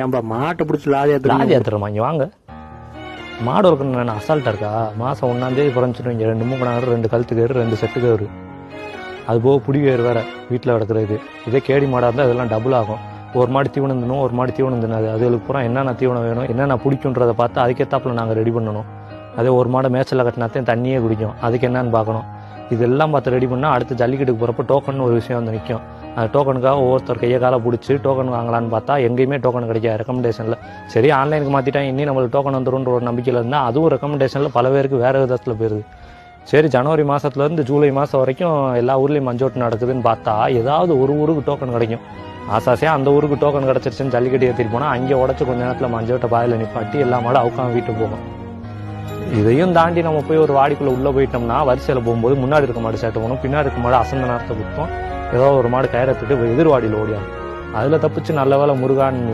ஏன்பா மாட்டை பிடிச்சி லாதி ஏற்றுறமா இங்கே வாங்க. மாடு வளர்க்கணும் அசால்ட்டாக இருக்கா? மாதம் 1ஆம் தேதி பிறந்துச்சிடும். இங்கே 2 மூக்கணாறு, 2 கழுத்து கயிறு, 2 செட்டு கயிறு, அது போக புடி கயிறு வேறு வீட்டில் கிடக்குறது. இதே கேடி மாடாக இருந்தால் இதெல்லாம் டபுள் ஆகும். ஒரு மாடு தீவனம் தின்னும், ஒரு மாடு தீவனம் தின்னாது. அதுகளுக்கு பூரா என்னென்ன தீவனம் வேணும், என்னென்ன பிடிக்குன்றதை பார்த்து அதுக்கேற்றாப்புல நாங்கள் ரெடி பண்ணணும். அதே ஒரு மாடு மேய்ச்சலில் கட்டினாத்தையும் தண்ணியே குடிக்கும், அதுக்கு என்னன்னு பார்க்கணும். இதெல்லாம் பார்த்து ரெடி பண்ணால் அடுத்து ஜல்லிக்கட்டுக்கு போகிறப்ப டோக்கன் ஒரு விஷயம் வந்து நிற்கும். அந்த டோக்கனுக்காக ஒவ்வொருத்தர் கையை காலை பிடிச்சி டோக்கன் வாங்கலான்னு பார்த்தா எங்கேயுமே டோக்கன் கிடைக்காது ரெக்கமெண்டேஷனில். சரி ஆன்லைனுக்கு மாற்றிட்டான், இன்னும் நம்மளுக்கு டோக்கன் வந்துடும்ன்ற ஒரு நம்பிக்கையில் இருந்தால் அதுவும் ரெக்கமெண்டேஷனில் பல பேருக்கு வேறு விதத்தில் போயிடுது. சரி ஜனவரி மாதத்துலேருந்து ஜூலை மாதம் வரைக்கும் எல்லா ஊர்லேயும் மஞ்சோட்டு நடக்குதுன்னு பார்த்தா ஏதாவது ஒரு ஊருக்கு டோக்கன் கிடைக்கும். ஆசாசியாக அந்த ஊருக்கு டோக்கன் கிடச்சிருச்சுன்னு ஜல்லிக்கட்டு ஏற்றிட்டு போனால் அங்கே உடச்சி கொஞ்ச நேரத்தில் மஞ்சோட்டை பாதையில் நிப்பாட்டி எல்லா மாடும் அவுக்காம வீட்டுக்கு போகும். இதையும் தாண்டி நம்ம போய் ஒரு வாடிக்குள்ளே உள்ளே போயிட்டோம்னா வரிசையில் போகும்போது முன்னாடி இருக்க மாடு சேட்டை போகணும், பின்னாடி இருக்க மாடு அசந்த நேரத்தை குத்தும். ஏதோ ஒரு மாடு கயிறத்துட்டு எதிர்வாடியில் ஓடியாகும். அதில் தப்பிச்சு நல்ல வேலை முருகான்